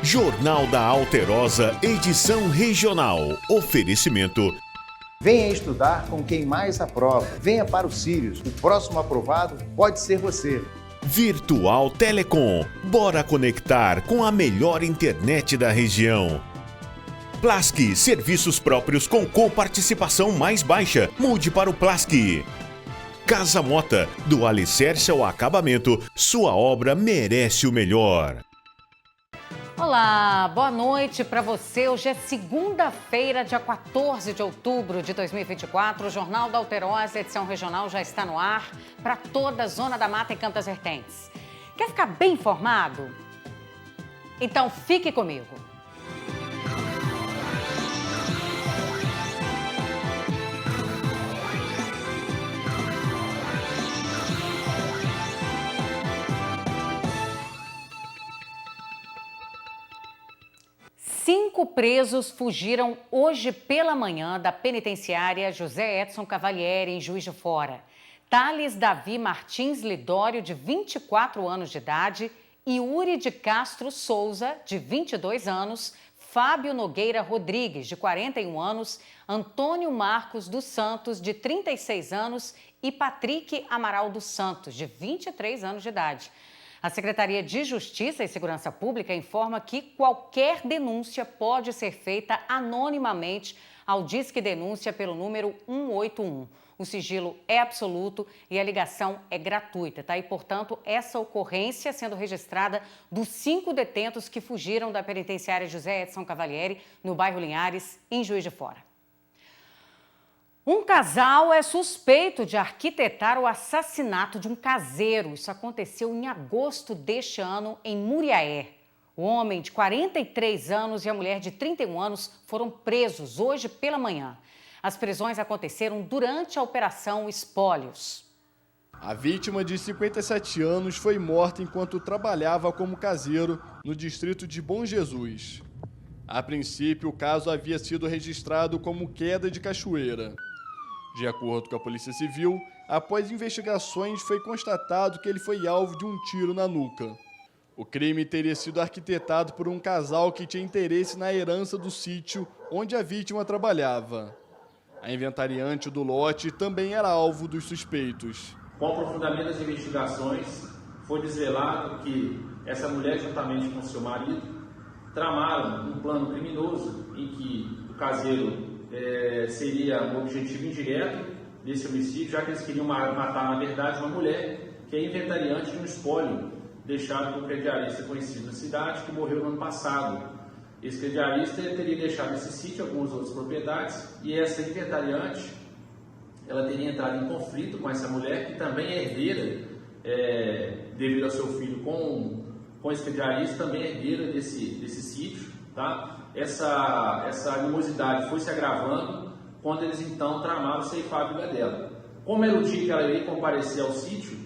Jornal da Alterosa, edição regional. Oferecimento. Venha estudar com quem mais aprova. Venha para o Sirius. O próximo aprovado pode ser você. Virtual Telecom. Bora conectar com a melhor internet da região. Plask, serviços próprios com coparticipação mais baixa. Mude para o Plask. Casa Mota, do alicerce ao acabamento, sua obra merece o melhor. Olá, boa noite para você. Hoje é segunda-feira, dia 14 de outubro de 2024. O Jornal da Alterosa, edição regional, já está no ar para toda a Zona da Mata e Campos Vertentes. Quer ficar bem informado? Então fique comigo. Cinco presos fugiram hoje pela manhã da penitenciária José Edson Cavalieri, em Juiz de Fora. Thales Davi Martins Lidório, de 24 anos de idade, Yuri de Castro Souza, de 22 anos, Fábio Nogueira Rodrigues, de 41 anos, Antônio Marcos dos Santos, de 36 anos e Patrick Amaral dos Santos, de 23 anos de idade. A Secretaria de Justiça e Segurança Pública informa que qualquer denúncia pode ser feita anonimamente ao Disque Denúncia pelo número 181. O sigilo é absoluto e a ligação é gratuita, tá? E, portanto, essa ocorrência sendo registrada dos 5 detentos que fugiram da penitenciária José Edson Cavalieri, no bairro Linhares, em Juiz de Fora. Um casal é suspeito de arquitetar o assassinato de um caseiro. Isso aconteceu em agosto deste ano, em Muriaé. O homem de 43 anos e a mulher de 31 anos foram presos hoje pela manhã. As prisões aconteceram durante a Operação Espólios. A vítima, de 57 anos, foi morta enquanto trabalhava como caseiro no distrito de Bom Jesus. A princípio, o caso havia sido registrado como queda de cachoeira. De acordo com a Polícia Civil, após investigações foi constatado que ele foi alvo de um tiro na nuca. O crime teria sido arquitetado por um casal que tinha interesse na herança do sítio onde a vítima trabalhava. A inventariante do lote também era alvo dos suspeitos. Com o aprofundamento das investigações, foi desvelado que essa mulher, juntamente com seu marido, tramaram um plano criminoso em que o caseiro seria um objetivo indireto desse homicídio, já que eles queriam matar, na verdade, uma mulher que é inventariante de um espólio deixado por um crediarista conhecido na cidade, que morreu no ano passado. Esse crediarista teria deixado esse sítio e algumas outras propriedades, e essa inventariante ela teria entrado em conflito com essa mulher, que também é herdeira, devido ao seu filho com esse crediarista, também é herdeira desse sítio, tá? Essa animosidade foi se agravando quando eles então tramaram ceifar a vida dela. Como era o dia que ela iria comparecer ao sítio,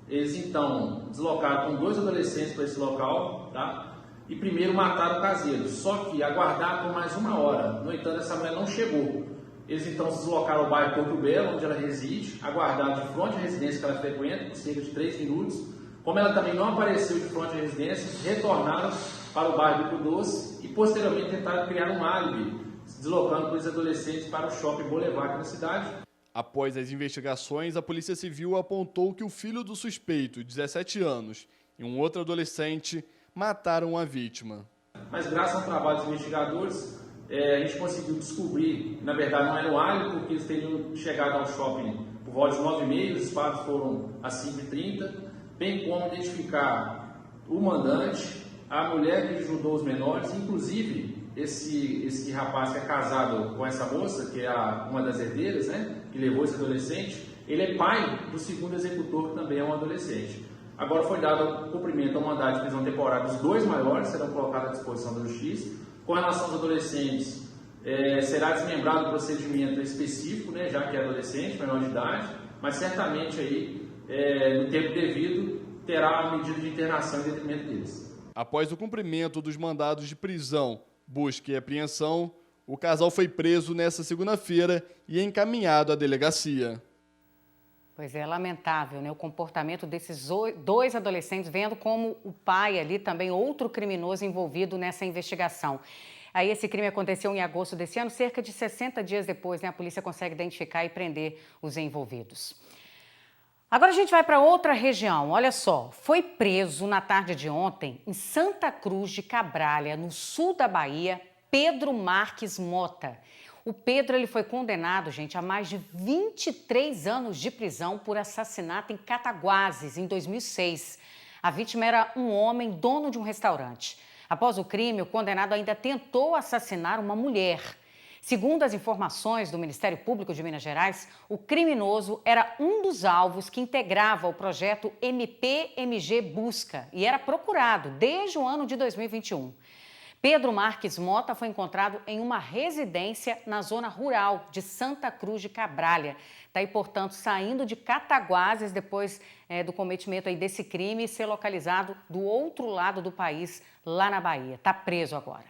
eles então deslocaram com 2 adolescentes para esse local, tá? E primeiro mataram o caseiro, só que aguardaram por mais 1 hora. No entanto, essa mulher não chegou. Eles então se deslocaram ao bairro Porto Belo, onde ela reside, aguardaram de frente à residência que ela frequenta, por cerca de 3 minutos. Como ela também não apareceu de frente à residência, retornaram para o bairro Bico Doce e posteriormente tentaram criar um álibi, se deslocando com os adolescentes para o shopping Boulevard aqui na cidade. Após as investigações, a Polícia Civil apontou que o filho do suspeito, 17 anos, e um outro adolescente mataram a vítima. Mas graças ao trabalho dos investigadores, a gente conseguiu descobrir, na verdade não era um álibi, porque eles teriam chegado ao shopping por volta de 9h30, os disparos foram às 5h30, bem como identificar o mandante, a mulher que ajudou os menores, inclusive esse rapaz que é casado com essa moça, que é uma das herdeiras, né, que levou esse adolescente, ele é pai do segundo executor, que também é um adolescente. Agora foi dado cumprimento ao mandado de prisão temporária dos 2 maiores, serão colocados à disposição da Justiça. Com relação aos adolescentes, será desmembrado o procedimento específico, né, já que é adolescente, menor de idade, mas certamente aí, no tempo devido, terá a medida de internação em detrimento deles. Após o cumprimento dos mandados de prisão, busca e apreensão, o casal foi preso nesta segunda-feira e encaminhado à delegacia. Pois é, lamentável, né? O comportamento desses dois adolescentes, vendo como o pai ali também, outro criminoso envolvido nessa investigação. Aí esse crime aconteceu em agosto desse ano, cerca de 60 dias depois, né? A polícia consegue identificar e prender os envolvidos. Agora a gente vai para outra região. Olha só, foi preso na tarde de ontem, em Santa Cruz de Cabralha, no sul da Bahia, Pedro Marques Mota. O Pedro ele foi condenado, gente, a mais de 23 anos de prisão por assassinato em Cataguases, em 2006. A vítima era um homem, dono de um restaurante. Após o crime, o condenado ainda tentou assassinar uma mulher. Segundo as informações do Ministério Público de Minas Gerais, o criminoso era um dos alvos que integrava o projeto MP-MG Busca e era procurado desde o ano de 2021. Pedro Marques Mota foi encontrado em uma residência na zona rural de Santa Cruz de Cabralha. Está aí, portanto, saindo de Cataguases depois do cometimento aí desse crime e ser localizado do outro lado do país, lá na Bahia. Está preso agora.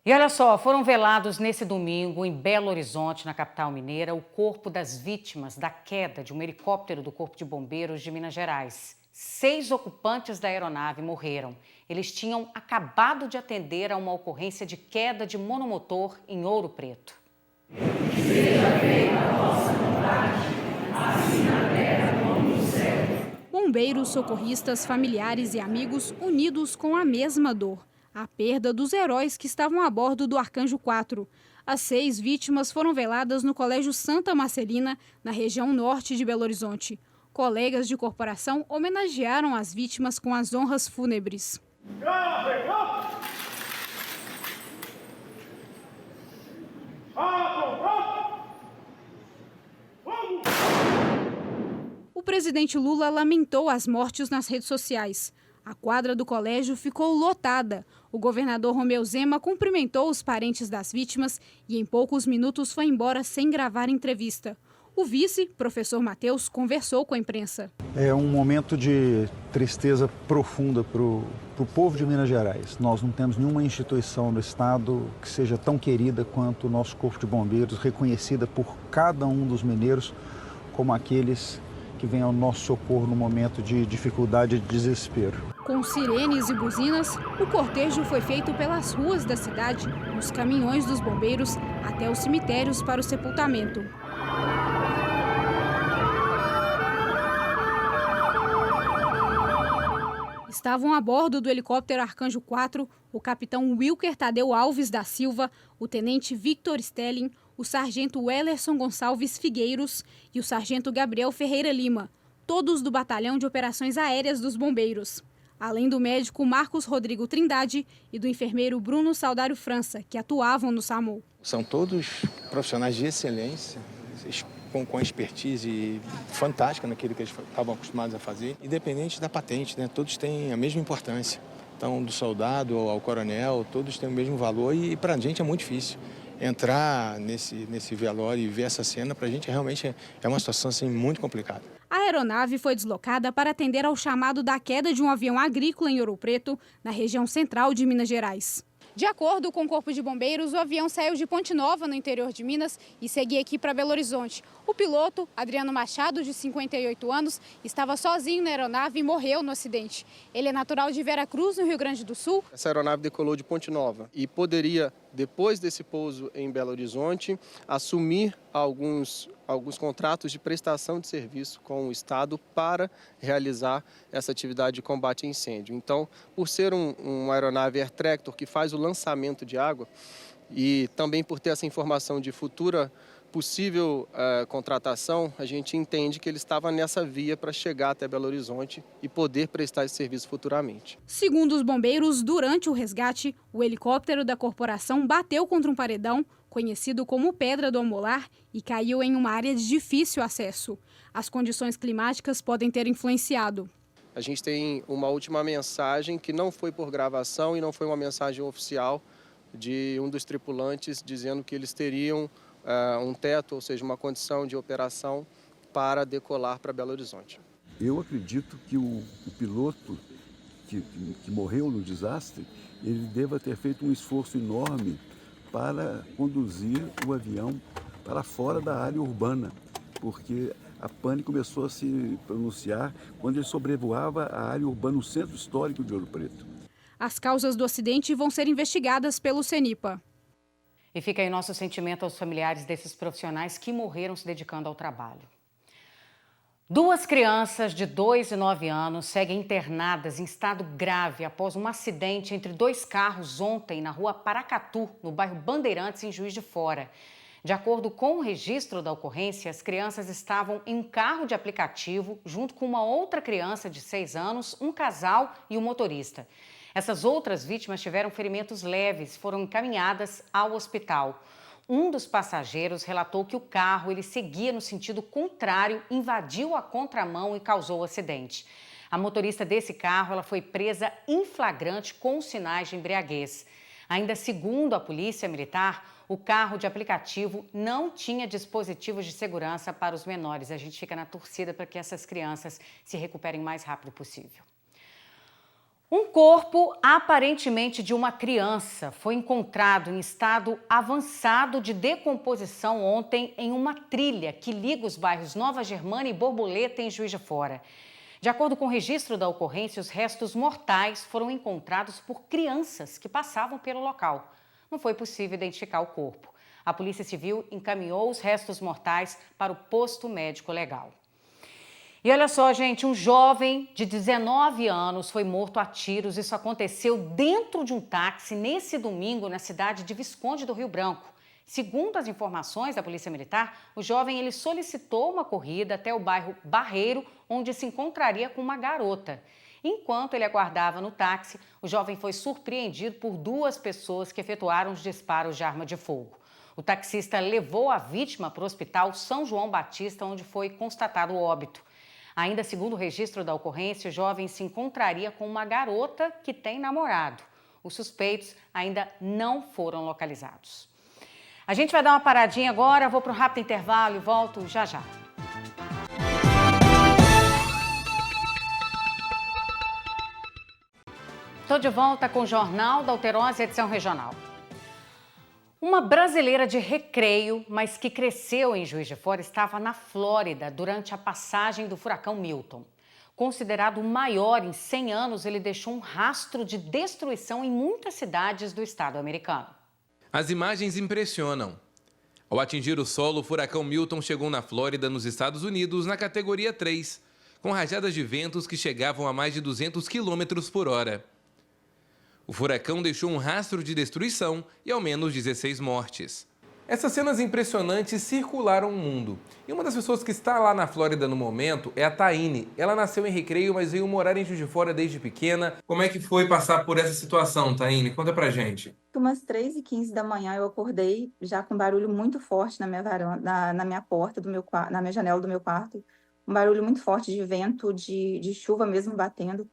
E olha só, foram velados nesse domingo em Belo Horizonte, na capital mineira, o corpo das vítimas da queda de um helicóptero do Corpo de Bombeiros de Minas Gerais. 6 ocupantes da aeronave morreram. Eles tinham acabado de atender a uma ocorrência de queda de monomotor em Ouro Preto. Seja feita a vossa vontade, assim na terra como no céu. Bombeiros, socorristas, familiares e amigos unidos com a mesma dor. A perda dos heróis que estavam a bordo do Arcanjo 4. As 6 vítimas foram veladas no Colégio Santa Marcelina, na região norte de Belo Horizonte. Colegas de corporação homenagearam as vítimas com as honras fúnebres. O presidente Lula lamentou as mortes nas redes sociais. A quadra do colégio ficou lotada. O governador Romeu Zema cumprimentou os parentes das vítimas e em poucos minutos foi embora sem gravar entrevista. O vice, professor Matheus, conversou com a imprensa. É um momento de tristeza profunda para o povo de Minas Gerais. Nós não temos nenhuma instituição no estado que seja tão querida quanto o nosso Corpo de Bombeiros, reconhecida por cada um dos mineiros como aqueles que vêm ao nosso socorro no momento de dificuldade e de desespero. Com sirenes e buzinas, o cortejo foi feito pelas ruas da cidade, nos caminhões dos bombeiros, até os cemitérios para o sepultamento. Estavam a bordo do helicóptero Arcanjo 4 o capitão Wilker Tadeu Alves da Silva, o tenente Victor Stelling, o sargento Wellerson Gonçalves Figueiros e o sargento Gabriel Ferreira Lima, todos do Batalhão de Operações Aéreas dos Bombeiros. Além do médico Marcos Rodrigo Trindade e do enfermeiro Bruno Saudário França, que atuavam no SAMU. São todos profissionais de excelência, com expertise fantástica naquilo que eles estavam acostumados a fazer, independente da patente, né? Todos têm a mesma importância. Então, do soldado ao coronel, todos têm o mesmo valor e para a gente é muito difícil. Entrar nesse velório e ver essa cena, para a gente realmente é uma situação assim, muito complicada. A aeronave foi deslocada para atender ao chamado da queda de um avião agrícola em Ouro Preto, na região central de Minas Gerais. De acordo com o Corpo de Bombeiros, o avião saiu de Ponte Nova, no interior de Minas, e seguia aqui para Belo Horizonte. O piloto, Adriano Machado, de 58 anos, estava sozinho na aeronave e morreu no acidente. Ele é natural de Veracruz, no Rio Grande do Sul. Essa aeronave decolou de Ponte Nova e poderia, depois desse pouso em Belo Horizonte, assumir alguns contratos de prestação de serviço com o Estado para realizar essa atividade de combate a incêndio. Então, por ser uma aeronave Air Tractor que faz o lançamento de água e também por ter essa informação de futura possível contratação, a gente entende que ele estava nessa via para chegar até Belo Horizonte e poder prestar esse serviço futuramente. Segundo os bombeiros, durante o resgate, o helicóptero da corporação bateu contra um paredão, conhecido como Pedra do Amolar, e caiu em uma área de difícil acesso. As condições climáticas podem ter influenciado. A gente tem uma última mensagem que não foi por gravação e não foi uma mensagem oficial de um dos tripulantes dizendo que eles teriam um teto, ou seja, uma condição de operação para decolar para Belo Horizonte. Eu acredito que o piloto que morreu no desastre, ele deva ter feito um esforço enorme para conduzir o avião para fora da área urbana, porque a pane começou a se pronunciar quando ele sobrevoava a área urbana, o centro histórico de Ouro Preto. As causas do acidente vão ser investigadas pelo CENIPA. E fica aí nosso sentimento aos familiares desses profissionais que morreram se dedicando ao trabalho. 2 crianças de 2 e 9 anos seguem internadas em estado grave após um acidente entre 2 carros ontem na rua Paracatu, no bairro Bandeirantes, em Juiz de Fora. De acordo com o registro da ocorrência, as crianças estavam em um carro de aplicativo junto com uma outra criança de 6 anos, um casal e um motorista. Essas outras vítimas tiveram ferimentos leves e foram encaminhadas ao hospital. Um dos passageiros relatou que o carro ele seguia no sentido contrário, invadiu a contramão e causou o acidente. A motorista desse carro ela foi presa em flagrante com sinais de embriaguez. Ainda segundo a Polícia Militar, o carro de aplicativo não tinha dispositivos de segurança para os menores. A gente fica na torcida para que essas crianças se recuperem o mais rápido possível. Um corpo, aparentemente de uma criança, foi encontrado em estado avançado de decomposição ontem em uma trilha que liga os bairros Nova Germana e Borboleta, em Juiz de Fora. De acordo com o registro da ocorrência, os restos mortais foram encontrados por crianças que passavam pelo local. Não foi possível identificar o corpo. A Polícia Civil encaminhou os restos mortais para o posto médico legal. E olha só, gente, um jovem de 19 anos foi morto a tiros. Isso aconteceu dentro de um táxi nesse domingo na cidade de Visconde do Rio Branco. Segundo as informações da Polícia Militar, o jovem ele solicitou uma corrida até o bairro Barreiro, onde se encontraria com uma garota. Enquanto ele aguardava no táxi, o jovem foi surpreendido por 2 pessoas que efetuaram os disparos de arma de fogo. O taxista levou a vítima para o Hospital São João Batista, onde foi constatado o óbito. Ainda segundo o registro da ocorrência, o jovem se encontraria com uma garota que tem namorado. Os suspeitos ainda não foram localizados. A gente vai dar uma paradinha agora, vou para um rápido intervalo e volto já já. Estou de volta com o Jornal da Alterosa, edição regional. Uma brasileira de Recreio, mas que cresceu em Juiz de Fora, estava na Flórida durante a passagem do furacão Milton. Considerado o maior em 100 anos, ele deixou um rastro de destruição em muitas cidades do estado americano. As imagens impressionam. Ao atingir o solo, o furacão Milton chegou na Flórida, nos Estados Unidos, na categoria 3, com rajadas de ventos que chegavam a mais de 200 km por hora. O furacão deixou um rastro de destruição e ao menos 16 mortes. Essas cenas impressionantes circularam o mundo. E uma das pessoas que está lá na Flórida no momento é a Taine. Ela nasceu em Recreio, mas veio morar em Juiz de Fora desde pequena. Como é que foi passar por essa situação, Taine? Conta pra gente. Umas 3h15 da manhã eu acordei já com um barulho muito forte na minha varanda, na minha porta do meu quarto, na minha janela do meu quarto. Um barulho muito forte de vento, de chuva mesmo batendo.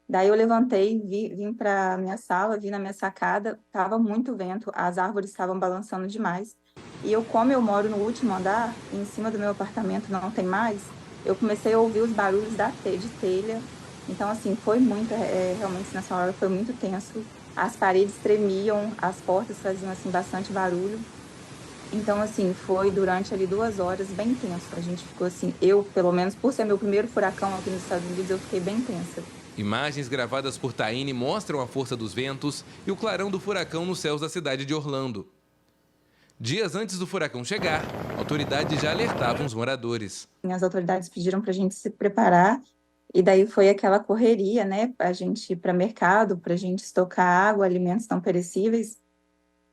Daí eu levantei, vim para minha sala, vi na minha sacada, estava muito vento, as árvores estavam balançando demais. E como eu moro no último andar, em cima do meu apartamento não tem mais, eu comecei a ouvir os barulhos de telha. Então, assim, foi muito, realmente nessa hora foi muito tenso. As paredes tremiam, as portas faziam, assim, bastante barulho. Então, assim, foi durante ali 2 horas bem tenso. A gente ficou assim, eu, pelo menos, por ser meu primeiro furacão aqui nos Estados Unidos, eu fiquei bem tensa. Imagens gravadas por Taine mostram a força dos ventos e o clarão do furacão nos céus da cidade de Orlando. Dias antes do furacão chegar, autoridades já alertavam os moradores. As autoridades pediram para a gente se preparar e daí foi aquela correria, né, a gente ir para mercado, para a gente estocar água, alimentos não perecíveis,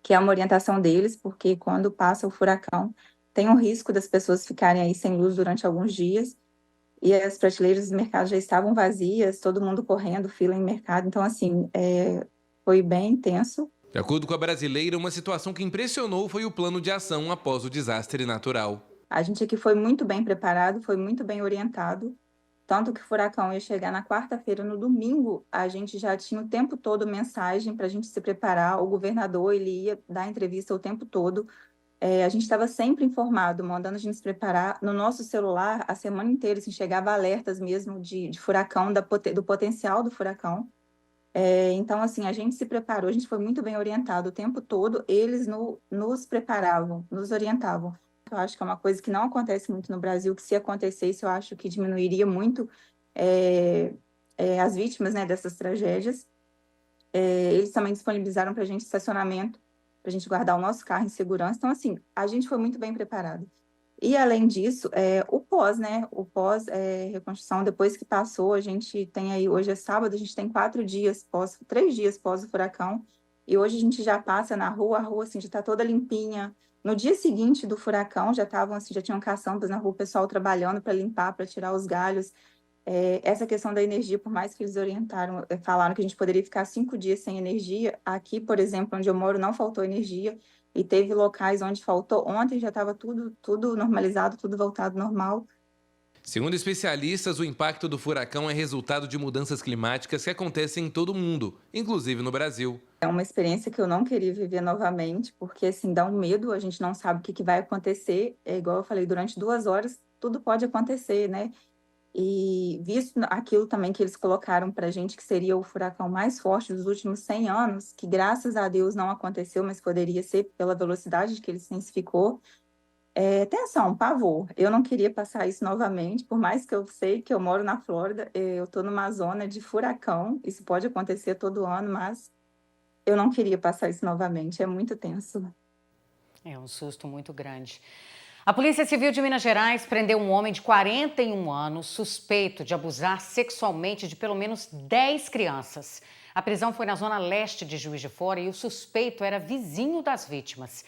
que é uma orientação deles, porque quando passa o furacão tem um risco das pessoas ficarem aí sem luz durante alguns dias. E as prateleiras do mercado já estavam vazias, todo mundo correndo, fila em mercado. Então, assim, foi bem intenso. De acordo com a brasileira, uma situação que impressionou foi o plano de ação após o desastre natural. A gente aqui foi muito bem preparado, foi muito bem orientado. Tanto que o furacão ia chegar na quarta-feira, no domingo, a gente já tinha o tempo todo mensagem para a gente se preparar. O governador, ele ia dar entrevista o tempo todo. A gente estava sempre informado, mandando a gente se preparar. No nosso celular, a semana inteira, assim, chegava alertas mesmo de furacão, do potencial do furacão. Então, assim, a gente se preparou, a gente foi muito bem orientado o tempo todo. Eles nos preparavam, nos orientavam. Eu acho que é uma coisa que não acontece muito no Brasil, que se acontecesse, eu acho que diminuiria muito as vítimas, né, dessas tragédias. Eles também disponibilizaram para a gente estacionamento, para a gente guardar o nosso carro em segurança. Então, assim, a gente foi muito bem preparado. E, além disso, o pós, né? O pós-reconstrução, depois que passou, a gente tem aí, hoje é sábado, a gente tem 3 dias pós o furacão, e hoje a gente já passa na rua, a rua, assim, já está toda limpinha. No dia seguinte do furacão, já tinham caçambas na rua, o pessoal trabalhando para limpar, para tirar os galhos. Essa questão da energia, por mais que eles falaram que a gente poderia ficar 5 dias sem energia, aqui, por exemplo, onde eu moro, não faltou energia, e teve locais onde faltou. Ontem já estava tudo normalizado, tudo voltado normal. Segundo especialistas, o impacto do furacão é resultado de mudanças climáticas que acontecem em todo o mundo, inclusive no Brasil. É uma experiência que eu não queria viver novamente, porque, assim, dá um medo, a gente não sabe o que vai acontecer. É igual eu falei, durante 2 horas, tudo pode acontecer, né? E visto aquilo também que eles colocaram para a gente, que seria o furacão mais forte dos últimos 100 anos, que graças a Deus não aconteceu, mas poderia ser pela velocidade que ele se intensificou. Tensão, pavor. Eu não queria passar isso novamente, por mais que eu sei que eu moro na Flórida, eu estou numa zona de furacão, isso pode acontecer todo ano, mas eu não queria passar isso novamente, é muito tenso. É um susto muito grande. A Polícia Civil de Minas Gerais prendeu um homem de 41 anos suspeito de abusar sexualmente de pelo menos 10 crianças. A prisão foi na zona leste de Juiz de Fora e o suspeito era vizinho das vítimas.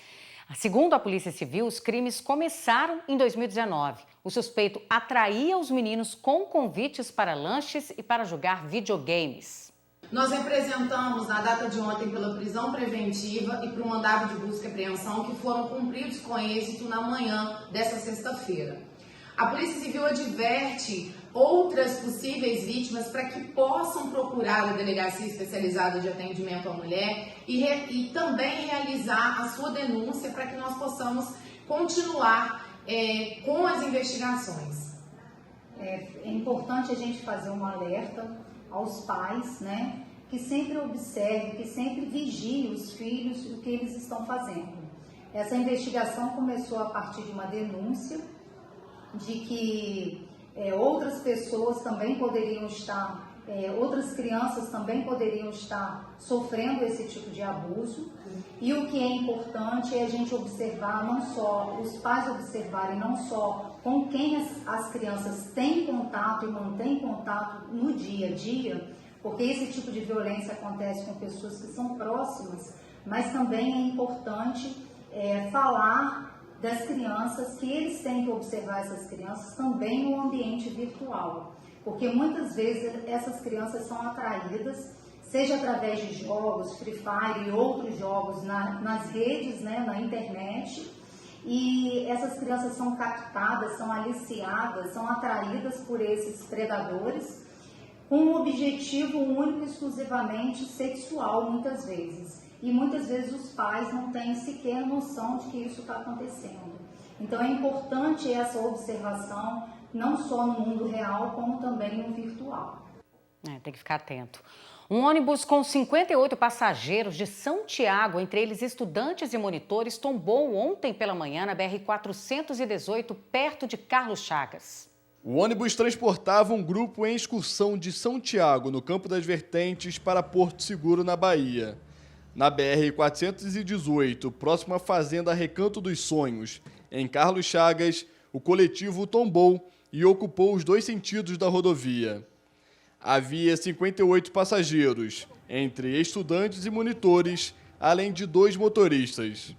Segundo a Polícia Civil, os crimes começaram em 2019. O suspeito atraía os meninos com convites para lanches e para jogar videogames. Nós representamos na data de ontem pela prisão preventiva e para o mandado de busca e apreensão que foram cumpridos com êxito na manhã desta sexta-feira. A Polícia Civil adverte outras possíveis vítimas para que possam procurar a Delegacia Especializada de Atendimento à Mulher e também realizar a sua denúncia para que nós possamos continuar com as investigações. É importante a gente fazer um alerta aos pais, né, que sempre observem, que sempre vigiem os filhos, o que eles estão fazendo. Essa investigação começou a partir de uma denúncia de que outras pessoas também poderiam estar, outras crianças também poderiam estar sofrendo esse tipo de abuso. E o que é importante é a gente observar, não só, os pais observarem não só com quem as crianças têm contato e mantêm contato no dia a dia, porque esse tipo de violência acontece com pessoas que são próximas, mas também é importante falar das crianças, que eles têm que observar essas crianças também no ambiente virtual, porque muitas vezes essas crianças são atraídas, seja através de jogos, Free Fire e outros jogos nas redes, né, na internet, e essas crianças são captadas, são aliciadas, são atraídas por esses predadores com um objetivo único, exclusivamente sexual, muitas vezes. E muitas vezes os pais não têm sequer noção de que isso está acontecendo. Então é importante essa observação, não só no mundo real, como também no virtual. Tem que ficar atento. Um ônibus com 58 passageiros de São Tiago, entre eles estudantes e monitores, tombou ontem pela manhã na BR-418, perto de Carlos Chagas. O ônibus transportava um grupo em excursão de São Tiago, no Campo das Vertentes, para Porto Seguro, na Bahia. Na BR-418, próximo à Fazenda Recanto dos Sonhos, em Carlos Chagas, o coletivo tombou e ocupou os 2 sentidos da rodovia. Havia 58 passageiros, entre estudantes e monitores, além de 2 motoristas.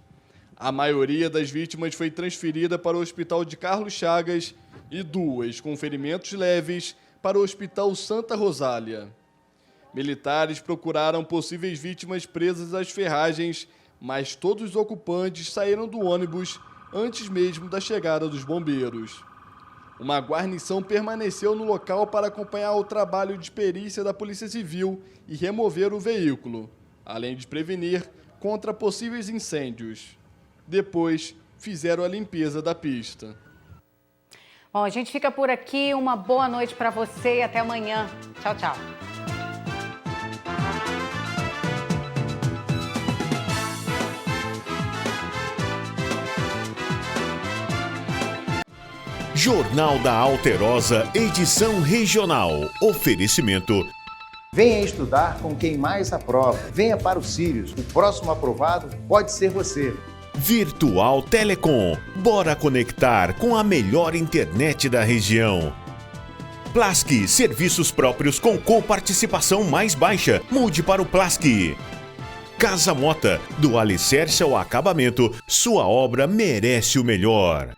A maioria das vítimas foi transferida para o Hospital de Carlos Chagas e 2, com ferimentos leves, para o Hospital Santa Rosália. Militares procuraram possíveis vítimas presas às ferragens, mas todos os ocupantes saíram do ônibus antes mesmo da chegada dos bombeiros. Uma guarnição permaneceu no local para acompanhar o trabalho de perícia da Polícia Civil e remover o veículo, além de prevenir contra possíveis incêndios. Depois, fizeram a limpeza da pista. Bom, a gente fica por aqui. Uma boa noite para você e até amanhã. Tchau, tchau. Jornal da Alterosa, edição regional. Oferecimento. Venha estudar com quem mais aprova. Venha para o Sirius. O próximo aprovado pode ser você. Virtual Telecom. Bora conectar com a melhor internet da região. Plask, serviços próprios com coparticipação mais baixa. Mude para o Plask. Casa Mota, do alicerce ao acabamento, sua obra merece o melhor.